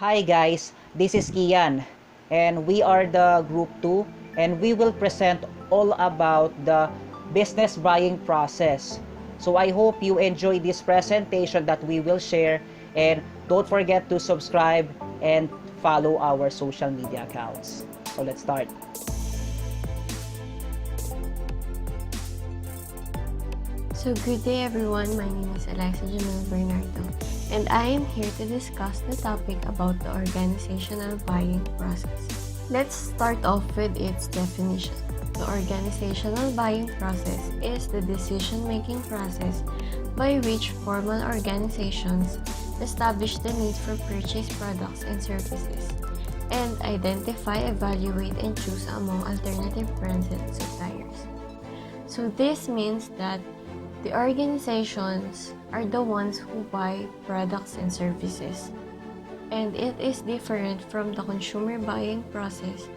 Hi guys, this is Kian and we are the group 2 and we will present all about the business buying process. So I hope you enjoy this presentation that we will share, and don't forget to subscribe and follow our social media accounts. So let's start. So good day everyone, my name is Elyssa Bernardo and I am here to discuss the topic about the organizational buying process. Let's start off with its definition. The organizational buying process is the decision-making process by which formal organizations establish the need for purchase products and services and identify, evaluate, and choose among alternative brands and suppliers. So this means that the organizations are the ones who buy products and services, and it is different from the consumer buying process,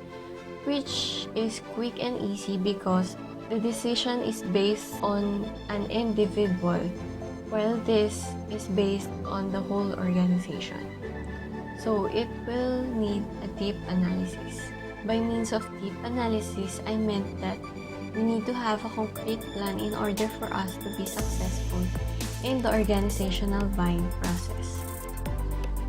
which is quick and easy because the decision is based on an individual, while this is based on the whole organization. So it will need a deep analysis. By means of deep analysis, I meant that we need to have a complete plan in order for us to be successful in the organizational buying process.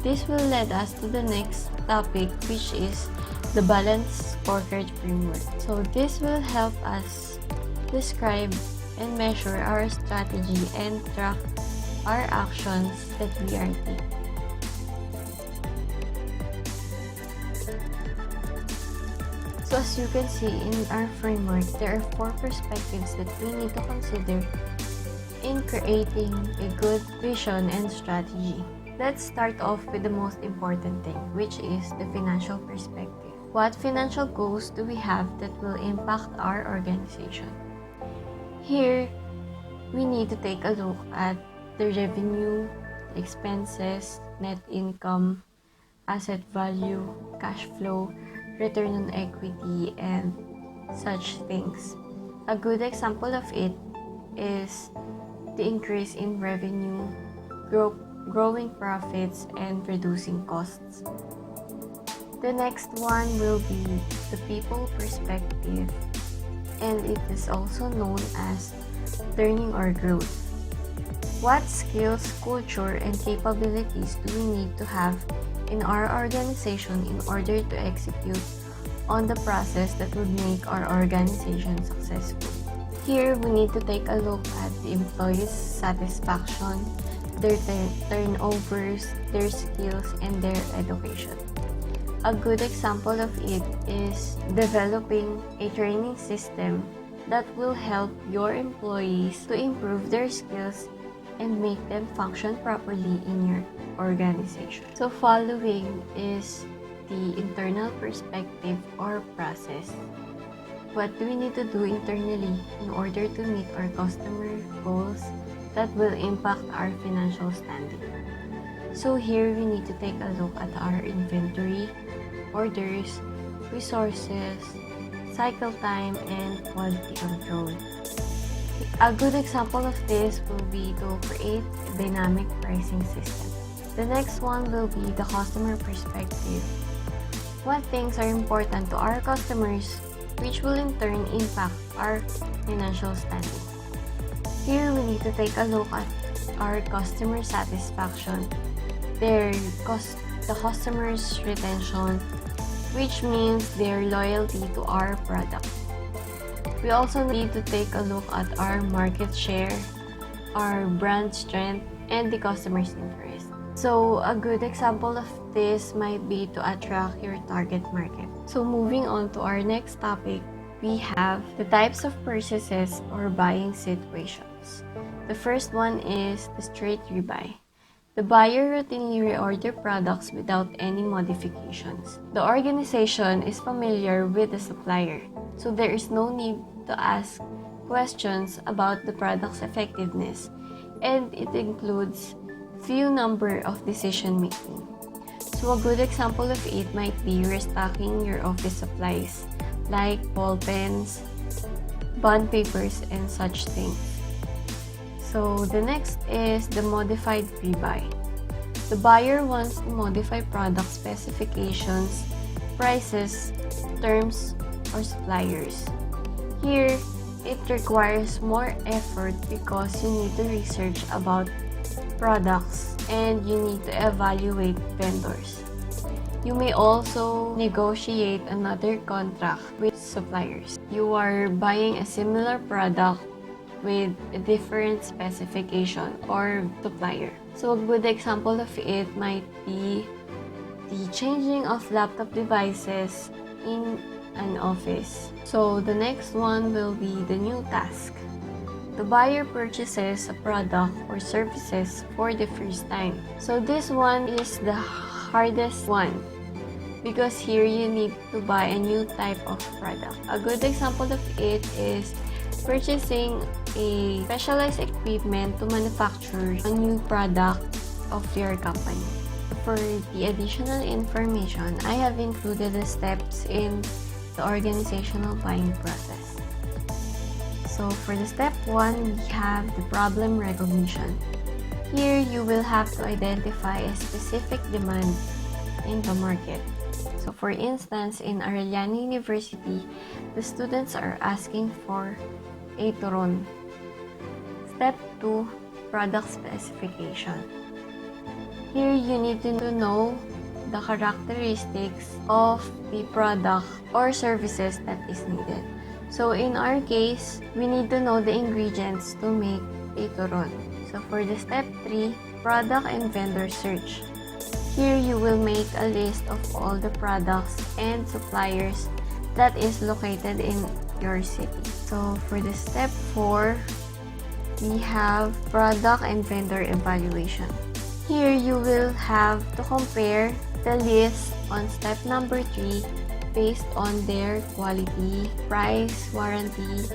This will lead us to the next topic, which is the balanced scorecard framework. So this will help us describe and measure our strategy and track our actions that we are taking. So as you can see in our framework, there are 4 perspectives that we need to consider in creating a good vision and strategy. Let's start off with the most important thing, which is the financial perspective. What financial goals do we have that will impact our organization? Here, we need to take a look at the revenue, expenses, net income, asset value, cash flow, return on equity, and such things. A good example of it is the increase in revenue, growing profits, and reducing costs. The next one will be the people perspective, and it is also known as learning or growth. What skills, culture, and capabilities do we need to have in our organization in order to execute on the process that would make our organization successful? Here, we need to take a look at the employees' satisfaction, their turnovers, their skills, and their education. A good example of it is developing a training system that will help your employees to improve their skills and make them function properly in your organization. So following is the internal perspective or process. What do we need to do internally in order to meet our customer goals that will impact our financial standing? So here we need to take a look at our inventory, orders, resources, cycle time, and quality control. A good example of this will be to create a dynamic pricing system. The next one will be the customer perspective. What things are important to our customers, which will in turn impact our financial standing. Here we need to take a look at our customer satisfaction, the customer's retention, which means their loyalty to our product. We also need to take a look at our market share, our brand strength, and the customer's interest. So a good example of this might be to attract your target market. So moving on to our next topic, we have the types of purchases or buying situations. The first one is the straight rebuy. The buyer routinely reorder products without any modifications. The organization is familiar with the supplier, so there is no need to ask questions about the product's effectiveness, and it includes few number of decision making. So a good example of it might be restocking your office supplies like ball pens, bond papers, and such things. So the next is the modified pre-buy. The buyer wants to modify product specifications, prices, terms, or suppliers. Here, it requires more effort because you need to research about products and you need to evaluate vendors. You may also negotiate another contract with suppliers. You are buying a similar product with a different specification or supplier. So a good example of it might be the changing of laptop devices in an office. So the next one will be the new task. The buyer purchases a product or services for the first time. So this one is the hardest one because here you need to buy a new type of product. A good example of it is purchasing a specialized equipment to manufacture a new product of your company. For the additional information, I have included the steps in the organizational buying process. So for the step 1, we have the problem recognition. Here, you will have to identify a specific demand in the market. So for instance, in Arellano University, the students are asking for a turon. Step 2, product specification. Here, you need to know the characteristics of the product or services that is needed. So in our case, we need to know the ingredients to make a turon. So for the step 3, product and vendor search. Here, you will make a list of all the products and suppliers that is located in your city. So for the step 4, we have product and vendor evaluation. Here, you will have to compare the list on step number 3 based on their quality, price, warranty,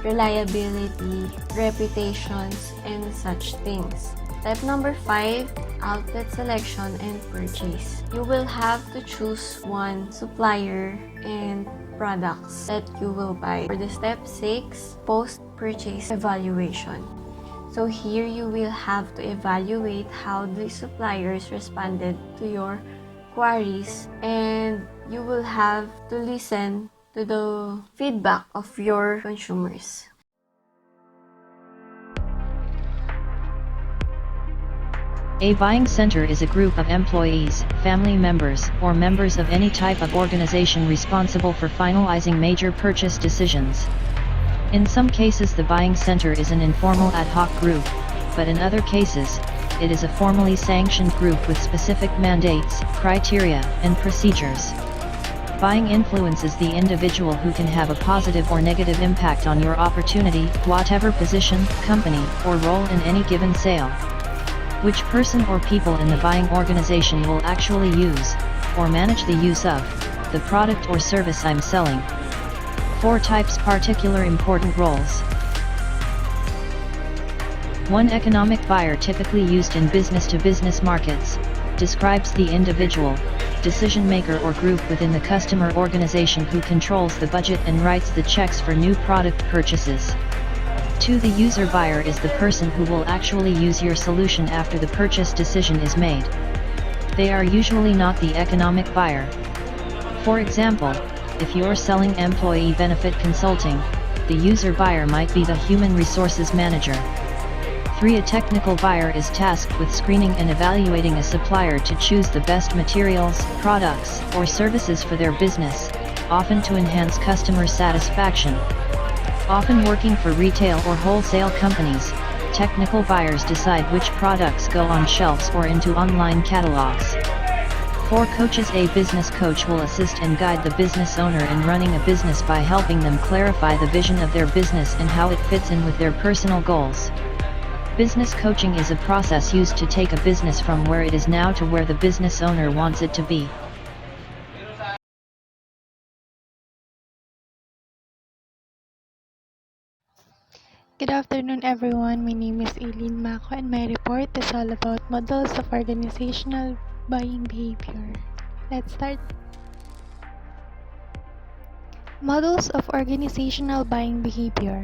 reliability, reputations, and such things. Step number 5, outlet selection and purchase. You will have to choose one supplier and products that you will buy. For the step 6, post-purchase evaluation. So here you will have to evaluate how the suppliers responded to your queries and you will have to listen to the feedback of your consumers. A buying center is a group of employees, family members, or members of any type of organization responsible for finalizing major purchase decisions. In some cases, the buying center is an informal ad hoc group, but in other cases, it is a formally sanctioned group with specific mandates, criteria, and procedures. Buying influences the individual who can have a positive or negative impact on your opportunity, whatever position, company, or role in any given sale. Which person or people in the buying organization will actually use, or manage the use of, the product or service I'm selling. 4 types particular important roles. 1. Economic buyer, typically used in business-to-business markets, describes the individual, decision maker or group within the customer organization who controls the budget and writes the checks for new product purchases. 2. The user buyer is the person who will actually use your solution after the purchase decision is made. They are usually not the economic buyer. For example, if you're selling employee benefit consulting, the user buyer might be the human resources manager. 3. A technical buyer is tasked with screening and evaluating a supplier to choose the best materials, products, or services for their business, often to enhance customer satisfaction. Often working for retail or wholesale companies, technical buyers decide which products go on shelves or into online catalogs. 4. Coaches. A business coach will assist and guide the business owner in running a business by helping them clarify the vision of their business and how it fits in with their personal goals. Business coaching is a process used to take a business from where it is now to where the business owner wants it to be. Good afternoon, everyone. My name is Eileen Maco, and my report is all about models of organizational buying behavior. Let's start. Models of organizational buying behavior.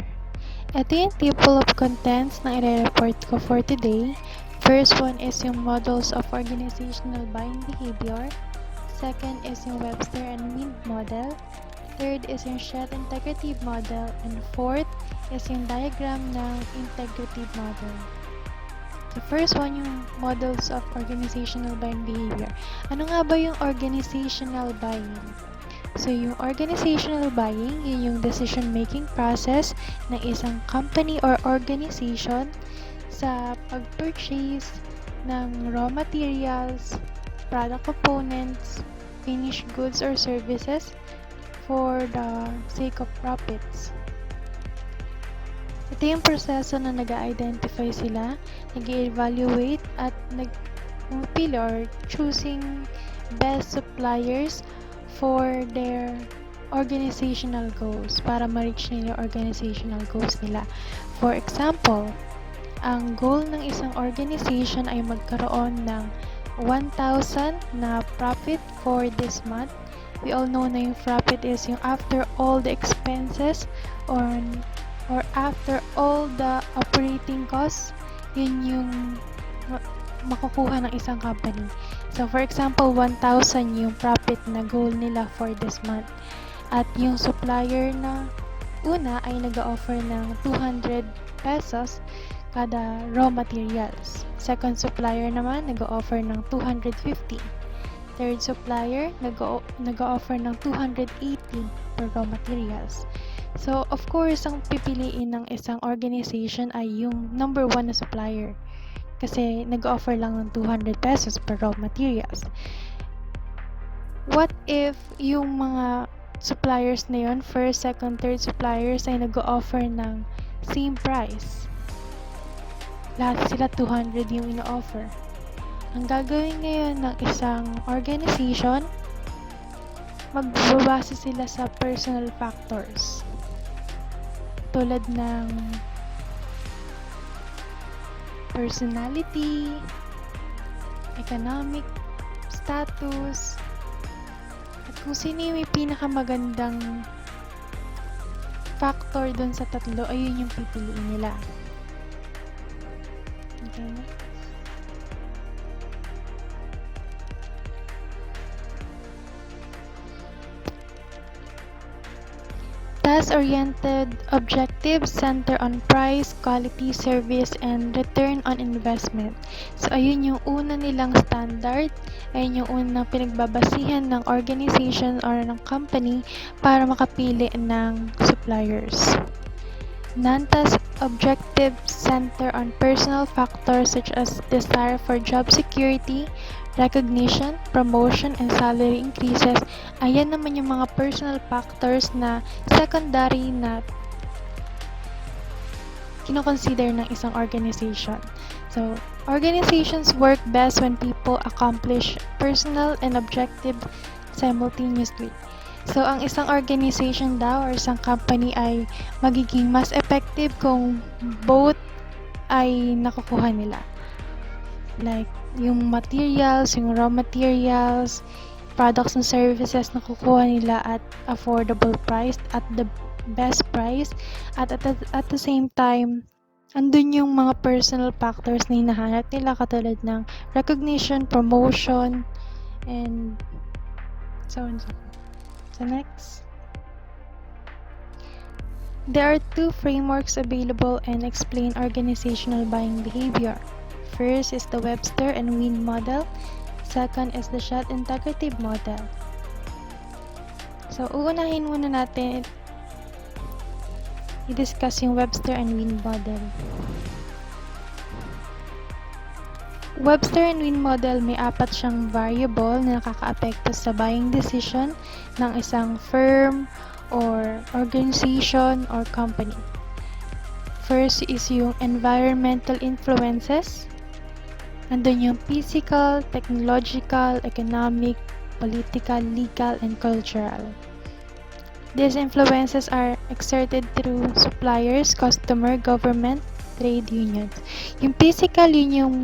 Ito yung table of contents na i-report ko for today. First one is yung models of organizational buying behavior. Second is yung Webster and Wind model. Third is yung Shett integrative model. And fourth is yung diagram ng integrative model. The first one, yung models of organizational buying behavior. Ano nga ba yung organizational buying? So, yung organizational buying, yun yung decision-making process ng isang company or organization sa pag-purchase ng raw materials, product components, finished goods or services for the sake of profits. Ito yung proseso na nag-identify sila, nag-evaluate at nag-pili or choosing best suppliers for their organizational goals para ma-reach nila yung organizational goals nila. For example, ang goal ng isang organization ay magkaroon ng 1,000 na profit for this month. We all know na yung profit is yung after all the expenses or after all the operating costs, yun yung makukuha ng isang company. So, for example, 1,000 yung profit na goal nila for this month. At yung supplier na una ay nag-offer ng 200 pesos kada raw materials. Second supplier naman nag-offer ng 250. Third supplier nag-offer ng 280 per raw materials. So, of course, ang pipiliin ng isang organization ay yung number one na supplier. Kasi nag-offer lang ng 200 pesos per raw materials. What if yung mga suppliers na yun, first, second, third suppliers ay nag-offer ng same price? Lahat sila 200 yung ino-offer. Ang gagawin ngayon ng isang organization, magbabase sila sa personal factors. Tulad ng personality, economic status, at kung sino yung may pinakamagandang factor dun sa tatlo, ayun yung pipiliin nila. Okay. Task-oriented objectives center on price, quality, service, and return on investment. So, ayun yung una nilang standard. Ayun yung unang pinagbabasihan ng organization or ng company para makapili ng suppliers. Non-task objectives center on personal factors such as desire for job security, recognition, promotion, and salary increases. Ayan naman yung mga personal factors na secondary na kinoconsider ng isang organization. So, organizations work best when people accomplish personal and objective simultaneously. So, ang isang organization daw or isang company ay magiging mas effective kung both ay nakukuha nila. Like, yung materials, yung raw materials, products and services nakukuha nila at affordable price, at the best price, at the same time, andun yung mga personal factors na hinahanap nila katulad ng recognition, promotion, and so on. So next, there are two frameworks available and explain organizational buying behavior. First is the Webster and Wind model. Second is the Shett integrative model. So, uunahin muna natin i-discuss yung Webster and Wind model. Webster and Wind model may apat siyang variable na nakakaapekto sa buying decision ng isang firm or organization or company. First is yung environmental influences. Andun yung physical, technological, economic, political, legal, and cultural. These influences are exerted through suppliers, customer, government, trade unions. Yung physical, yun yung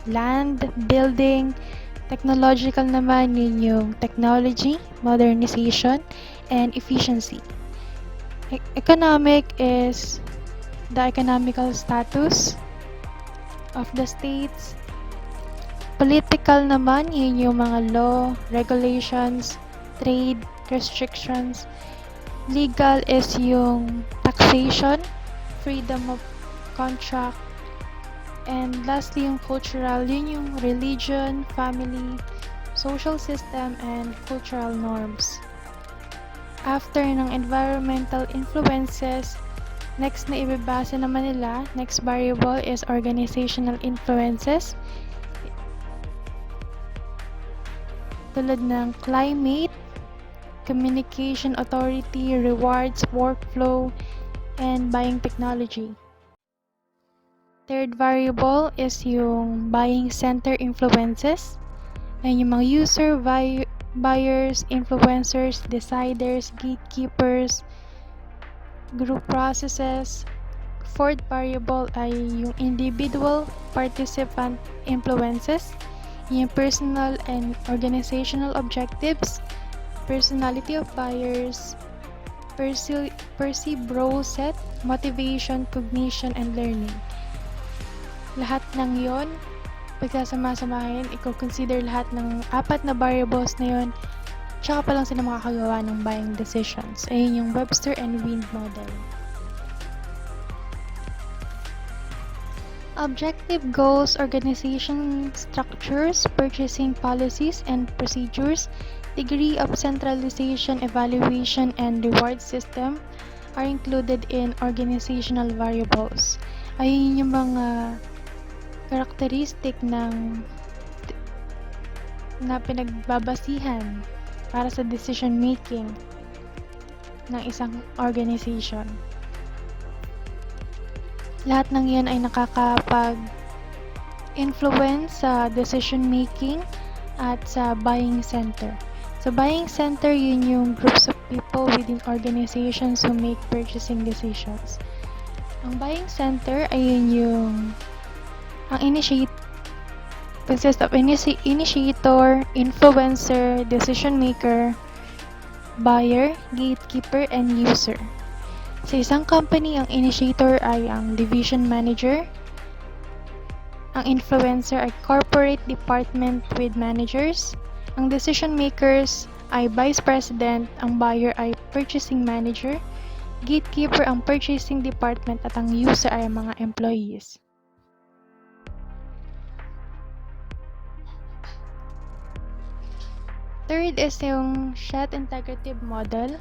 land, building. Technological naman, yun yung technology, modernization, and efficiency. Economic is the economical status. of the states. Political naman, yun yung mga law, regulations, trade, restrictions. Legal is yung taxation, freedom of contract, and lastly yung cultural, yun yung religion, family, social system, and cultural norms. After ng environmental influences, next na ibabasa naman nila, next variable is organizational influences. Tulad ng climate, communication authority, rewards, workflow, and buying technology. Third variable is yung buying center influences. Ayan yung mga user, buyers, influencers, deciders, gatekeepers, group processes. Fourth variable ay yung individual participant influences, yung personal and organizational objectives, personality of buyers, perceived role set, motivation, cognition, and learning. Lahat ng yon pagkasama-samahin, i-consider lahat ng apat na variables na yun, tsaka pa lang sila makakagawa ng buying decisions. Ayun yung Webster and Wind model. Objective goals, organization structures, purchasing policies and procedures, degree of centralization, evaluation, and reward system are included in organizational variables. Ayun yung mga characteristic na pinagbabasihan para sa decision making ng isang organization. Lahat ng yan ay nakakapag-influence sa decision making at sa buying center. Sa buying center, yun yung groups of people within organizations who make purchasing decisions. Ang buying center ay yun yung consists of initiator, influencer, decision maker, buyer, gatekeeper, and user. Sa isang company, ang initiator ay ang division manager, ang influencer ay corporate department with managers, ang decision makers ay vice president, ang buyer ay purchasing manager, gatekeeper ang purchasing department, at ang user ay mga employees. Third is yung Shet Integrative Model.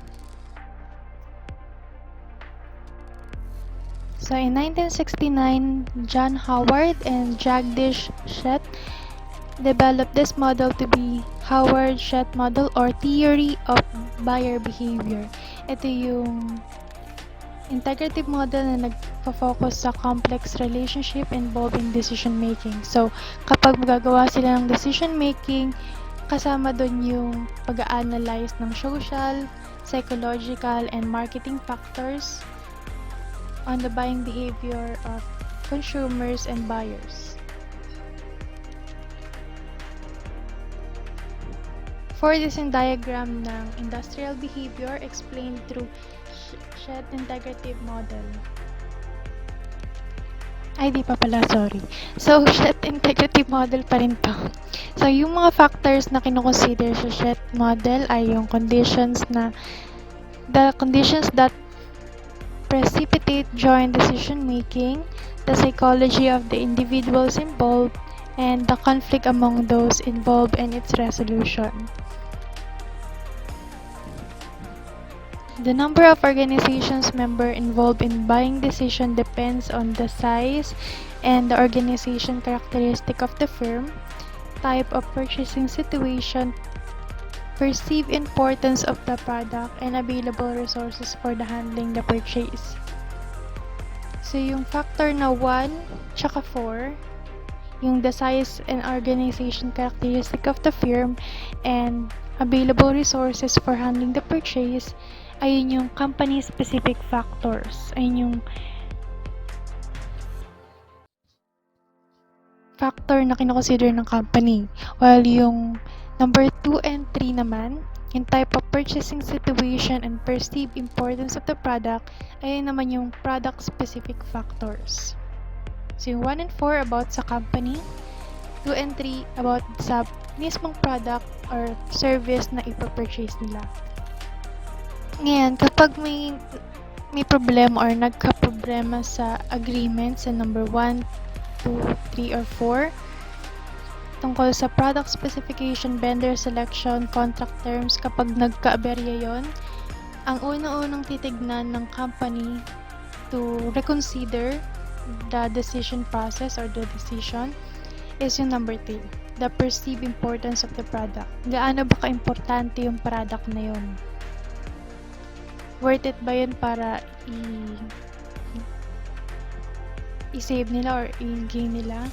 So in 1969, John Howard and Jagdish Shet developed this model to be Howard-Shet model or theory of buyer behavior. Ito yung integrative model na nagpo-focus sa complex relationship involved in decision making. So kapag magagawa sila ng decision making, kasama doon yung pag-a-analyze ng social, psychological, and marketing factors on the buying behavior of consumers and buyers. For this yung diagram ng industrial behavior explained through Shet Integrative Model. Ay, di pa pala, sorry. So, Shet Integrative Model pa rin to. So, yung mga factors na kinoconsider sa Shet Model ay yung conditions that precipitate joint decision making, the psychology of the individuals involved, and the conflict among those involved and its resolution. The number of organizations member involved in buying decision depends on the size and the organization characteristic of the firm, type of purchasing situation, perceived importance of the product, and available resources for the handling the purchase. So yung factor na 1 tsaka 4, yung the size and organization characteristic of the firm and available resources for handling the purchase, ayun yung company-specific factors. Ayun yung factor na kinoconsider ng company. While yung number 2 and 3 naman, yung type of purchasing situation and perceived importance of the product, ayun naman yung product-specific factors. So yung 1 and 4 about sa company, 2 and 3 about sa mismong product or service na ipapurchase nila. Ngayon, kapag may problema or nagka-problema sa agreement sa number 1, 2, 3, or 4 tungkol sa product specification, vendor selection, contract terms, kapag nagka-aberya yon, ang una-unang titignan ng company to reconsider the decision process or the decision is yung number 3, the perceived importance of the product. Gaano ba ka-importante yung product na yun? Worth it ba yun para i-save nila or i-gain nila?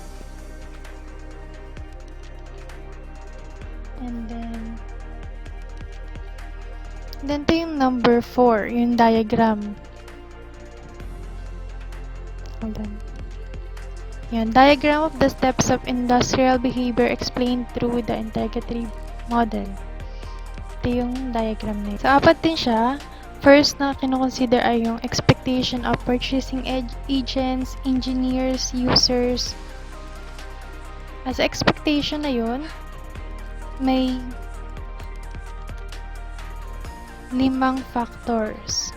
And then to yung number 4, yung diagram. Hold on. Yan, diagram of the steps of industrial behavior explained through the integrative model. Ito yung diagram na ito. So, 4 din siya. First na kinoconsider ay yung expectation of purchasing agents, engineers, users. As expectation na yun, may 5 factors.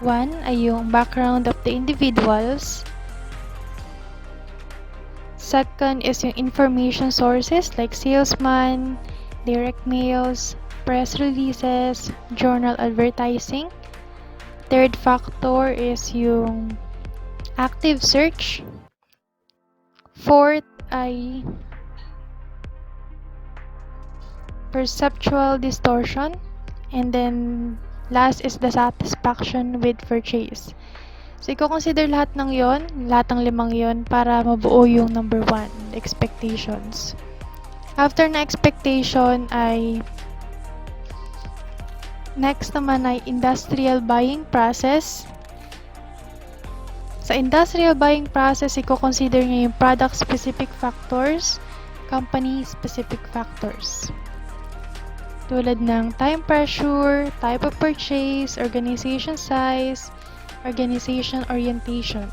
1 ay yung background of the individuals. Second is yung information sources like salesman, direct mails, press releases, journal advertising. Third factor is yung active search. Fourth ay perceptual distortion. And then last is the satisfaction with purchase. So, i-consider lahat ng 5 yon para mabuo yung number 1, expectations. After na expectation ay next naman ay industrial buying process. Sa industrial buying process, i-consider niya yung product specific factors, company specific factors. Tulad ng time pressure, type of purchase, organization size, organization orientation.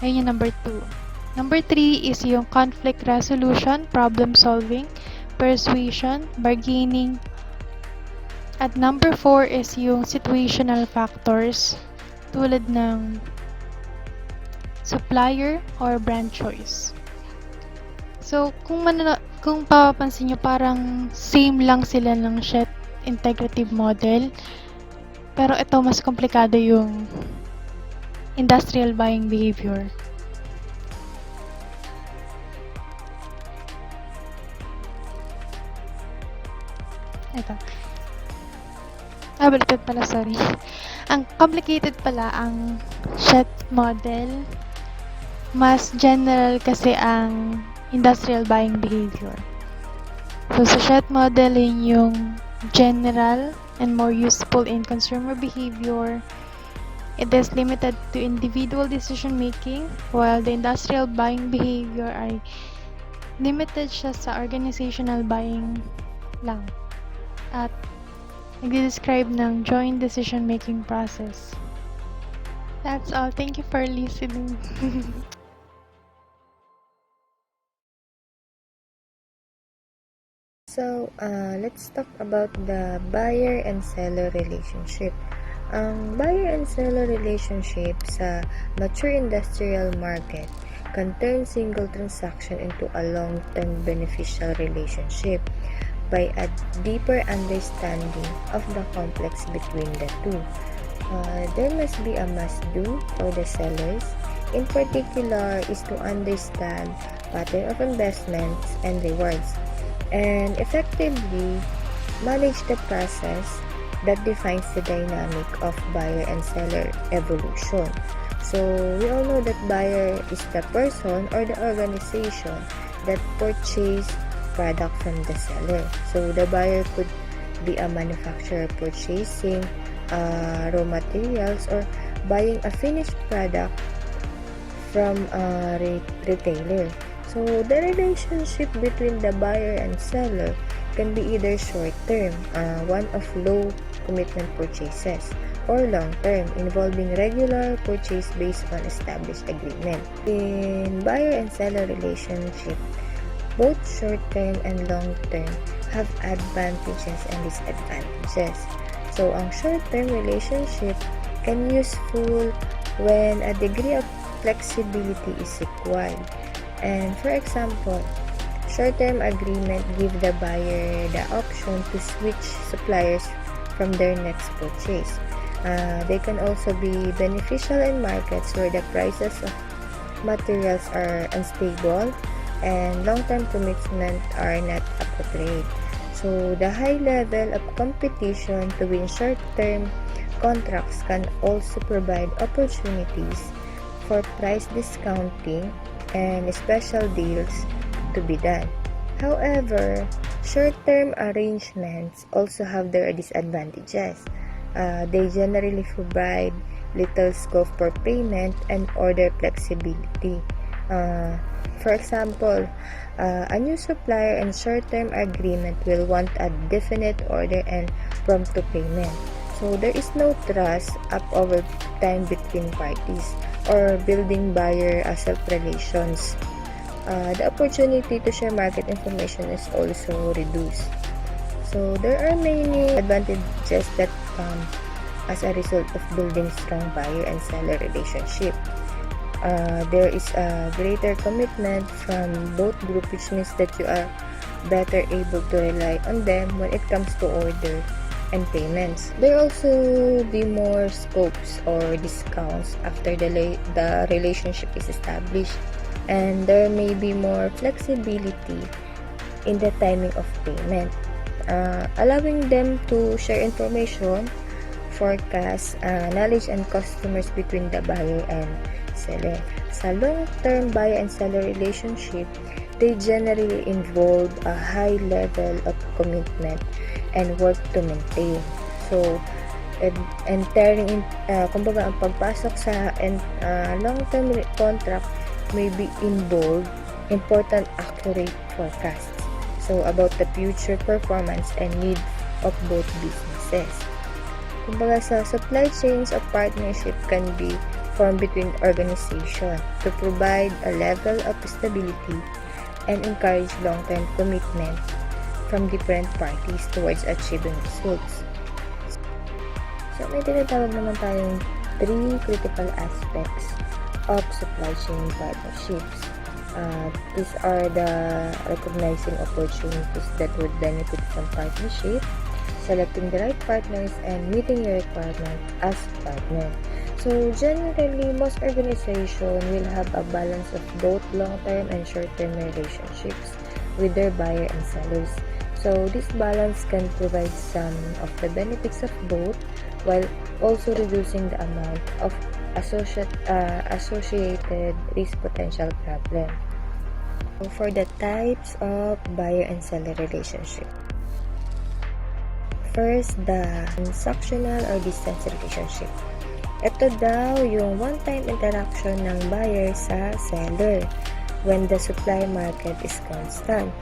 Ayun yung number 2. Number 3 is yung conflict resolution, problem solving, persuasion, bargaining. At number 4 is yung situational factors tulad ng supplier or brand choice. So, kung papapansin nyo, parang same lang sila ng Shet integrative model. Pero ito, mas komplikado yung industrial buying behavior. Ito. Baliktad pala, sorry. Ang complicated pala ang Shet model. Mas general kasi ang industrial buying behavior. So, sa Shet model, yun yung general and more useful in consumer behavior. It is limited to individual decision making, while the industrial buying behavior ay limited siya sa organizational buying lang. At nagde-describe ng joint decision making process. That's all. Thank you for listening. So, let's talk about the buyer and seller relationship. Ang buyer and seller relationship sa mature industrial market can turn single transaction into a long-term beneficial relationship by a deeper understanding of the complex between the two. There must be a must-do for the sellers. In particular, is to understand pattern of investments and rewards, and effectively manage the process that defines the dynamic of buyer and seller evolution. So, we all know that buyer is the person or the organization that purchase product from the seller. So, the buyer could be a manufacturer purchasing raw materials or buying a finished product from a retailer. So, the relationship between the buyer and seller can be either short-term, one of low commitment purchases, or long-term, involving regular purchase based on established agreement. In buyer and seller relationship, both short-term and long-term have advantages and disadvantages. So, ang short-term relationship can useful when a degree of flexibility is required. And for example, short-term agreement give the buyer the option to switch suppliers from their next purchase. They can also be beneficial in markets where the prices of materials are unstable and long-term commitments are not appropriate. So, the high level of competition to win short-term contracts can also provide opportunities for price discounting and special deals to be done. However, short-term arrangements also have their disadvantages. They generally provide little scope for payment and order flexibility. For example, a new supplier and short-term agreement will want a definite order and prompt to payment. So there is no trust up over time between parties or building buyer-asset relations. The opportunity to share market information is also reduced. So there are many advantages that come as a result of building strong buyer and seller relationship. There is a greater commitment from both groups, which means that you are better able to rely on them when it comes to order and payments. There also be more scopes or discounts after the relationship is established, and there may be more flexibility in the timing of payment, allowing them to share information, forecast, knowledge and customers between the buyer and seller. Sa long-term buyer and seller relationship, they generally involve a high level of commitment and work to maintain. So, entering in, kumbaga, ang pagpasok sa long-term contract may be involved important accurate forecasts. So, about the future performance and needs of both businesses. Kumbaga, sa supply chains of partnership can be formed between organizations to provide a level of stability and encourage long-term commitment from different parties towards achieving results. So, may tinatawag naman tayong 3 critical aspects of supply chain partnerships. These are the recognizing opportunities that would benefit from partnership, selecting the right partners, and meeting your requirements as partner. So, generally, most organizations will have a balance of both long-term and short-term relationships with their buyer and sellers. So, this balance can provide some of the benefits of both while also reducing the amount of associated risk potential problem. So, for the types of buyer and seller relationship. First, the transactional or distance relationship. Ito daw yung one-time interaction ng buyer sa seller when the supply market is constant.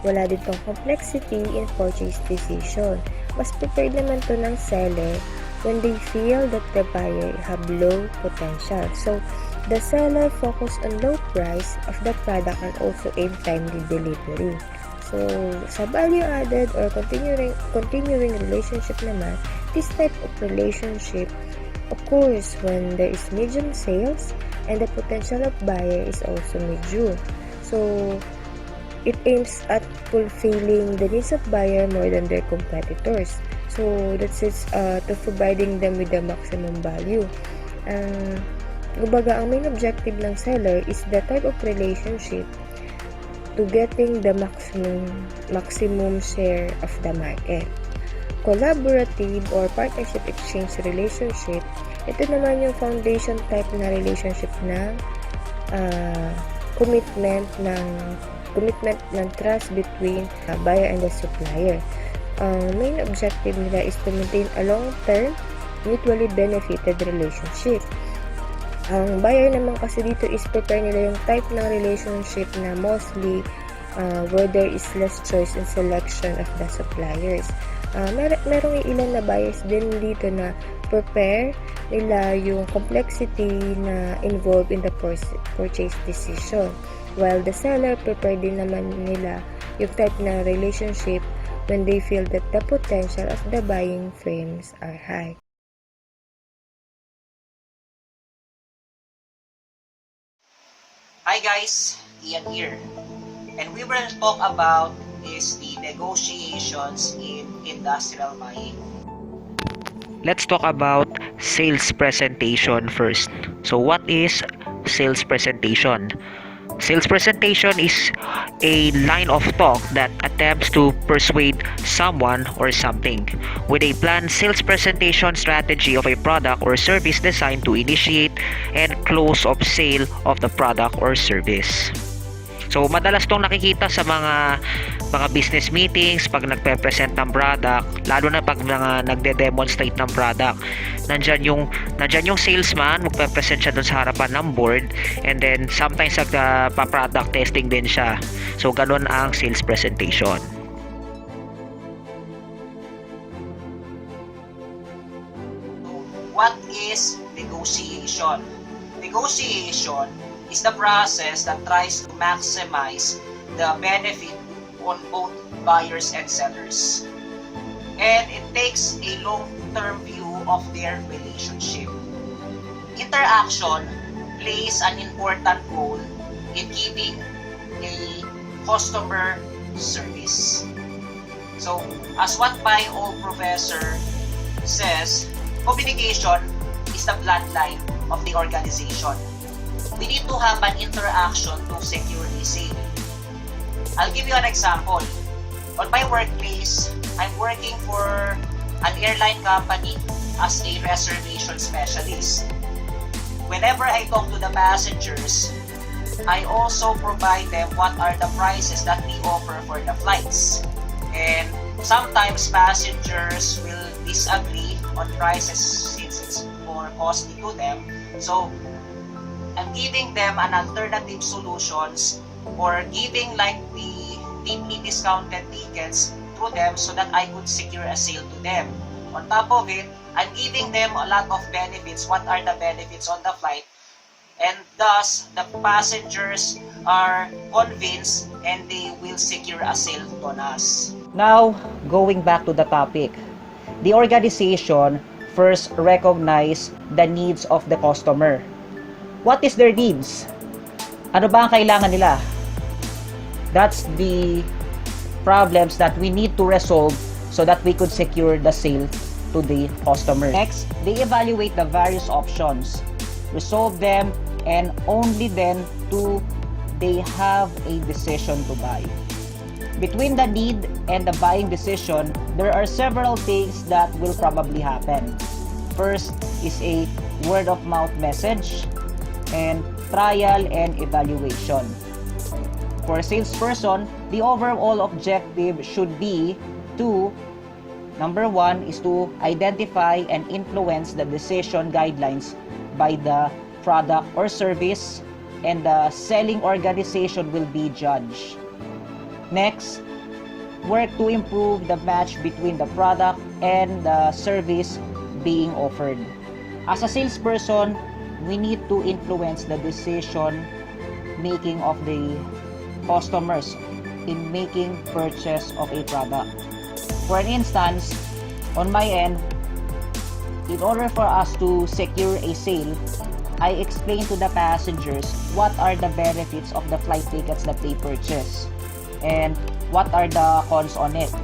Wala ditong complexity in purchase decision. Mas prepared naman to ng seller when they feel that the buyer have low potential. So, the seller focus on low price of the product and also aim timely delivery. So, sa value added or continuing relationship naman, this type of relationship occurs when there is medium sales and the potential of buyer is also medium. So, it aims at fulfilling the needs of buyer more than their competitors. So, that's it, to providing them with the maximum value. Kumbaga, ang main objective ng seller is the type of relationship to getting the maximum share of the market. Collaborative or partnership exchange relationship, ito naman yung foundation type na relationship na commitment ng trust between buyer and the supplier. Ang main objective nila is to maintain a long-term, mutually benefited relationship. Ang buyer naman kasi dito is prepare nila yung type ng relationship na mostly where there is less choice and selection of the suppliers. Merong ilan na buyers din dito na prepare nila yung complexity na involved in the purchase decision. While the seller, prepare din naman nila yung type na relationship when they feel that the potential of the buying frames are high. Hi guys, Ian here. And we will talk about is the negotiations in industrial buying. Let's talk about sales presentation first. So what is sales presentation? Sales presentation is a line of talk that attempts to persuade someone or something with a planned sales presentation strategy of a product or service designed to initiate and close of sale of the product or service. So madalas tong nakikita sa mga business meetings pag nagpe-present ng product, lalo na pag mga nagde-demonstrate ng product. Nandyan yung salesman, magpe-present siya dun sa harapan ng board, and then sometimes pa-product testing din siya. So ganun ang sales presentation. What is negotiation? Negotiation is the process that tries to maximize the benefit on both buyers and sellers. And it takes a long-term view of their relationship. Interaction plays an important role in giving a customer service. So, as what my old professor says, communication is the bloodline of the organization. We need to have an interaction to secure a sale. I'll give you an example. On my workplace, I'm working for an airline company as a reservation specialist. Whenever I talk to the passengers, I also provide them what are the prices that we offer for the flights. And sometimes passengers will disagree on prices since it's more costly to them. So, I'm giving them an alternative solutions or giving like the deeply discounted tickets to them so that I could secure a sale to them. On top of it, I'm giving them a lot of benefits. What are the benefits on the flight? And thus, the passengers are convinced and they will secure a sale on us. Now, going back to the topic, the organization first recognize the needs of the customer. What is their needs? Ano ba ang kailangan nila? That's the problems that we need to resolve so that we could secure the sale to the customer. Next, they evaluate the various options, resolve them, and only then do they have a decision to buy. Between the need and the buying decision, there are several things that will probably happen. First is a word of mouth message and trial and evaluation. For a salesperson, the overall objective should be to, number one, is to identify and influence the decision guidelines by the product or service, and the selling organization will be judged. Next, work to improve the match between the product and the service being offered. As a salesperson, we need to influence the decision making of the customers in making purchase of a product. For an instance, on my end, in order for us to secure a sale, I explain to the passengers what are the benefits of the flight tickets that they purchase and what are the cons on it.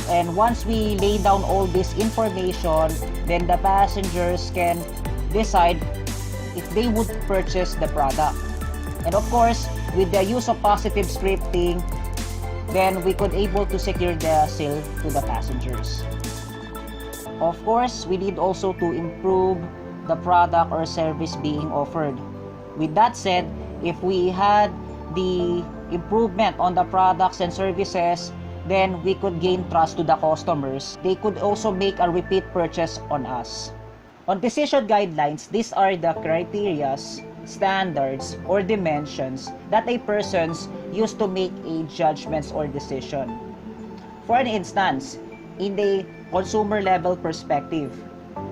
And once we lay down all this information, then the passengers can decide if they would purchase the product. And of course, with the use of positive scripting, then we could able to secure the sale to the passengers. Of course, we need also to improve the product or service being offered. With that said, if we had the improvement on the products and services, then we could gain trust to the customers. They could also make a repeat purchase on us. On decision guidelines, these are the criteria, standards, or dimensions that a person's use to make a judgments or decision. For an instance, in the consumer level perspective,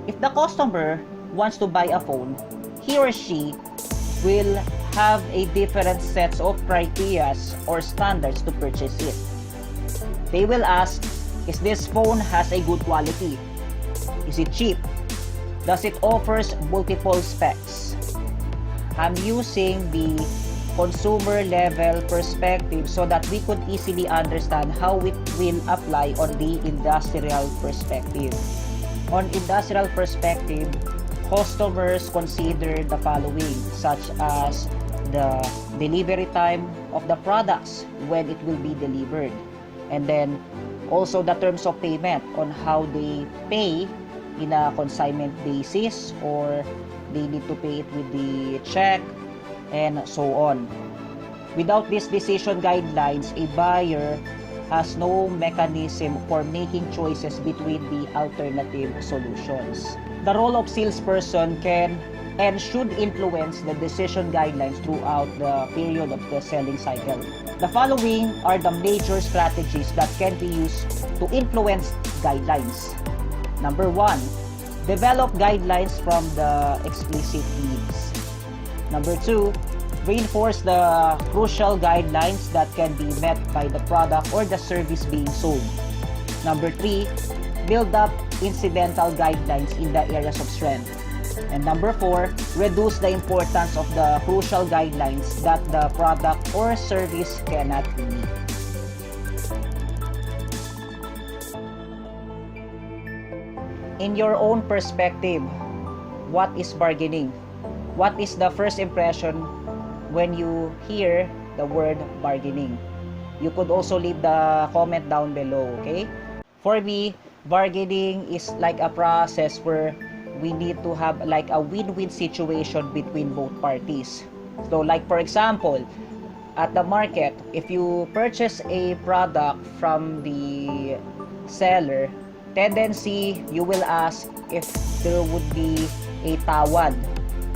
If the customer wants to buy a phone, he or she will have a different sets of criteria or standards to purchase it. They will ask, is this phone has a good quality? Is it cheap? Does it offers multiple specs? I'm using the consumer level perspective so that we could easily understand how it will apply on the industrial perspective. On industrial perspective, customers consider the following, such as the delivery time of the products when it will be delivered, and then also the terms of payment on how they pay in a consignment basis, or they need to pay it with the check, and so on. Without these decision guidelines, a buyer has no mechanism for making choices between the alternative solutions. The role of salesperson can and should influence the decision guidelines throughout the period of the selling cycle. The following are the major strategies that can be used to influence guidelines. Number 1, develop guidelines from the explicit needs. Number 2, reinforce the crucial guidelines that can be met by the product or the service being sold. Number 3, build up incidental guidelines in the areas of strength. And number 4, reduce the importance of the crucial guidelines that the product or service cannot meet. In your own perspective, what is bargaining? What is the first impression when you hear the word bargaining? You could also leave the comment down below, okay? For me, bargaining is like a process where we need to have like a win-win situation between both parties. So like for example, at the market, if you purchase a product from the seller, tendency you will ask if there would be a tawad.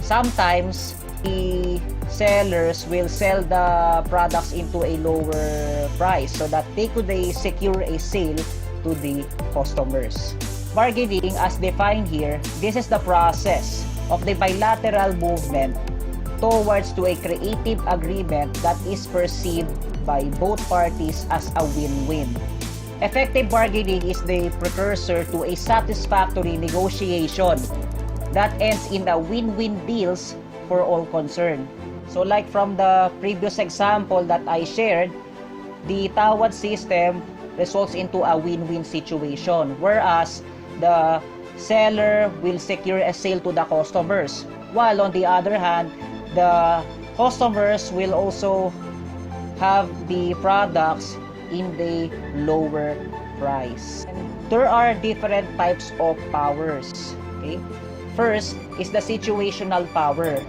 Sometimes the sellers will sell the products into a lower price so that they could secure a sale to the customers. Bargaining, as defined here, this is the process of the bilateral movement towards to a creative agreement that is perceived by both parties as a win-win. Effective bargaining is the precursor to a satisfactory negotiation that ends in a win-win deals for all concerned. So like from the previous example that I shared, the tawad system results into a win-win situation, whereas the seller will secure a sale to the customers, while on the other hand, the customers will also have the products in the lower price. And there are different types of powers. Okay? First is the situational power.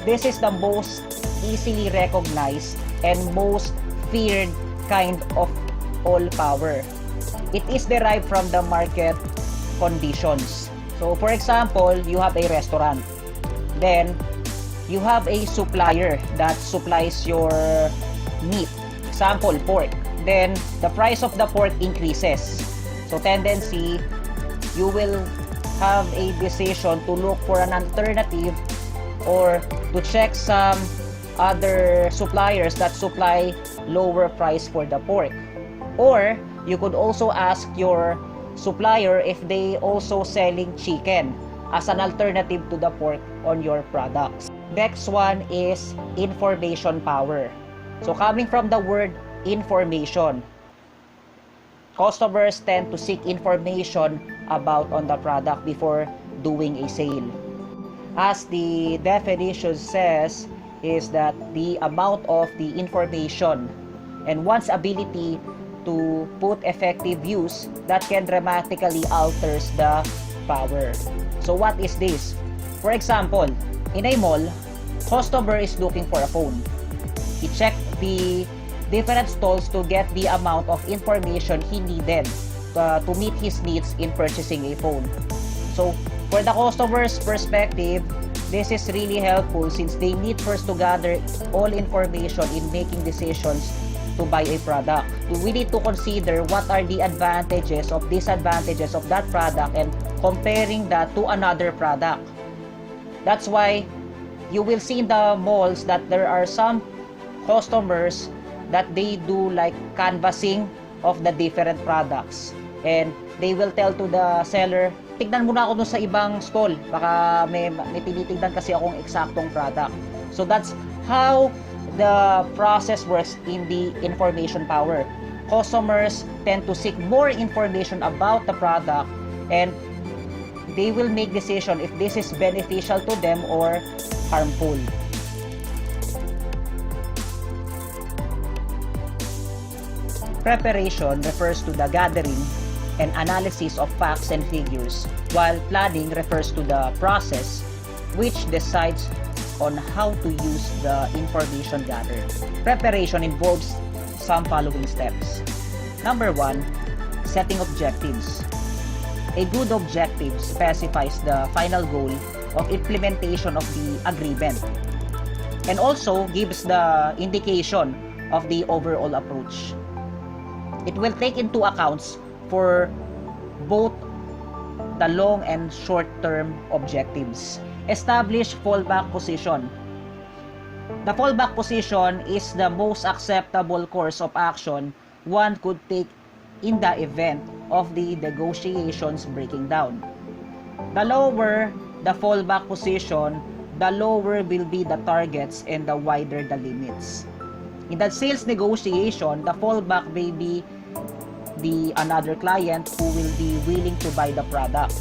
This is the most easily recognized and most feared kind of all power. It is derived from the market conditions. So for example, you have a restaurant. Then you have a supplier that supplies your meat. Example, pork. Then the price of the pork increases. So tendency, you will have a decision to look for an alternative or to check some other suppliers that supply lower price for the pork. Or you could also ask your supplier if they also selling chicken as an alternative to the pork on your products. Next one is information power. So coming from the word information, customers tend to seek information about on the product before doing a sale. As the definition says, is that the amount of the information and one's ability to put effective use that can dramatically alters the power. So what is this? For example, in a mall, customer is looking for a phone. He checked the different stalls to get the amount of information he needed to meet his needs in purchasing a phone. So for the customer's perspective, this is really helpful since they need first to gather all information in making decisions to buy a product. We need to consider what are the advantages of disadvantages of that product and comparing that to another product. That's why you will see in the malls that there are some customers that they do like canvassing of the different products, and they will tell to the seller, tignan muna ako dun sa ibang stall, baka may tinitignan kasi akong eksaktong product. So that's how the process works in the information power. Customers tend to seek more information about the product, and they will make decision if this is beneficial to them or harmful. Preparation refers to the gathering and analysis of facts and figures, while planning refers to the process which decides on how to use the information gathered. Preparation involves some following steps. Number 1, setting objectives. A good objective specifies the final goal of implementation of the agreement and also gives the indication of the overall approach. It will take into accounts for both the long and short-term objectives. Establish fallback position. The fallback position is the most acceptable course of action one could take in the event of the negotiations breaking down. The lower the fallback position, the lower will be the targets and the wider the limits. In the sales negotiation, the fallback may be another client who will be willing to buy the product.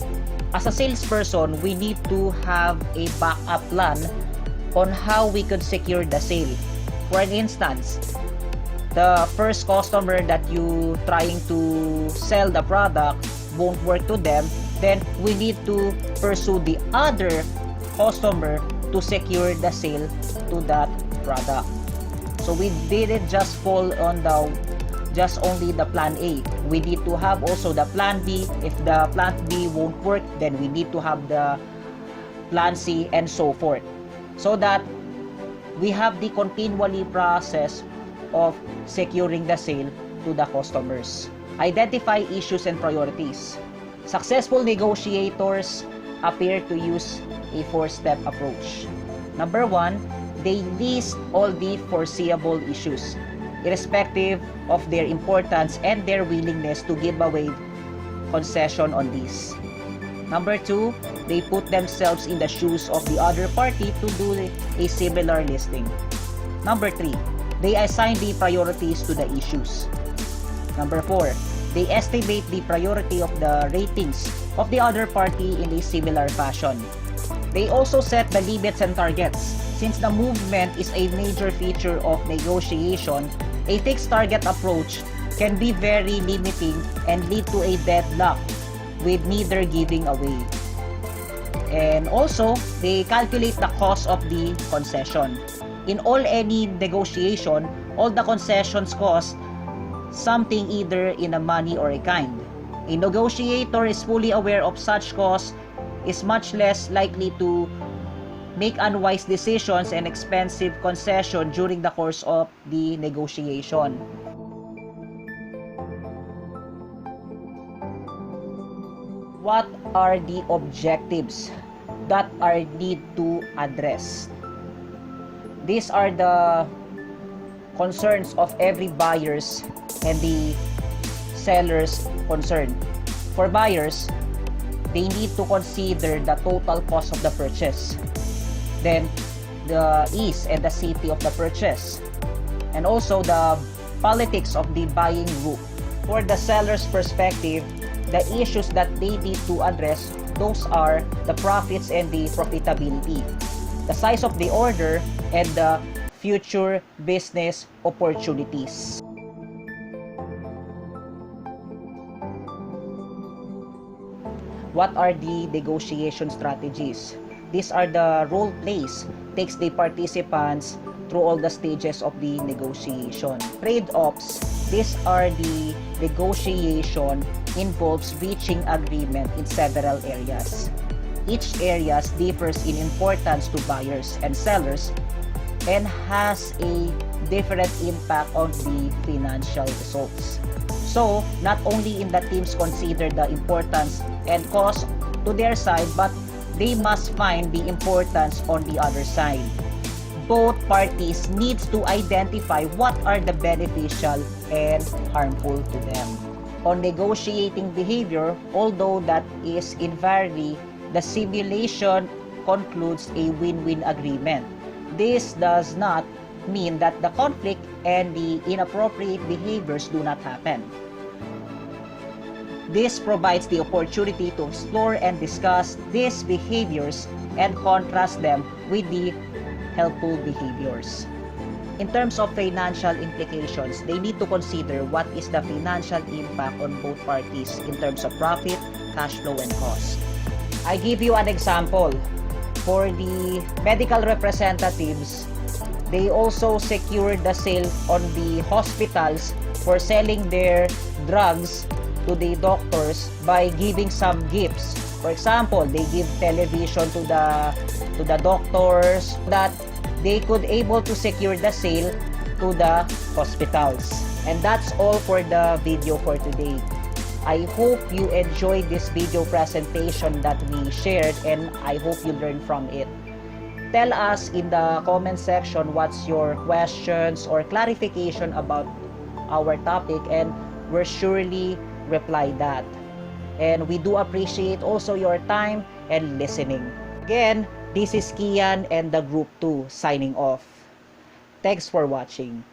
As a salesperson, we need to have a backup plan on how we could secure the sale. For an instance, the first customer that you trying to sell the product won't work to them, then we need to pursue the other customer to secure the sale to that product. So we didn't just fall on just only the plan A. We need to have also the plan B. If the plan B won't work, then we need to have the plan C and so forth. So that we have the continually process of securing the sale to the customers. Identify issues and priorities. Successful negotiators appear to use a 4-step approach. Number 1, they list all the foreseeable issues, irrespective of their importance and their willingness to give away concession on these. Number 2, they put themselves in the shoes of the other party to do a similar listing. Number 3, they assign the priorities to the issues. Number 4, they estimate the priority of the ratings of the other party in a similar fashion. They also set the limits and targets. Since the movement is a major feature of negotiation, a fixed target approach can be very limiting and lead to a deadlock with neither giving away. And also, they calculate the cost of the concession. In any negotiation, all the concessions cost something either in a money or a kind. A negotiator is fully aware of such costs, is much less likely to make unwise decisions and expensive concession during the course of the negotiation. What are the objectives that are need to address? These are the concerns of every buyers and the sellers concerned. For buyers, they need to consider the total cost of the purchase, then the ease and the safety of the purchase, and also the politics of the buying group. For the seller's perspective, the issues that they need to address, those are the profits and the profitability, the size of the order, and the future business opportunities. What are the negotiation strategies? These are the role plays takes the participants through all the stages of the negotiation. Trade-offs, these are the negotiation involves reaching agreement in several areas. Each area differs in importance to buyers and sellers, and has a different impact on the financial results. So, not only in the teams consider the importance and cost to their side, but they must find the importance on the other side. Both parties needs to identify what are the beneficial and harmful to them. On negotiating behavior, although that is invariably, the simulation concludes a win-win agreement. This does not mean that the conflict and the inappropriate behaviors do not happen. This provides the opportunity to explore and discuss these behaviors and contrast them with the helpful behaviors. In terms of financial implications, they need to consider what is the financial impact on both parties in terms of profit, cash flow, and cost. I give you an example. For the medical representatives, they also secured the sale on the hospitals for selling their drugs to the doctors by giving some gifts. For example, they give television to the doctors that they could able to secure the sale to the hospitals. And that's all for the video for today. I hope you enjoyed this video presentation that we shared, and I hope you learned from it. Tell us in the comment section what's your questions or clarification about our topic, and we'll surely reply that. And we do appreciate also your time and listening. Again, this is Kian and the Group 2 signing off. Thanks for watching.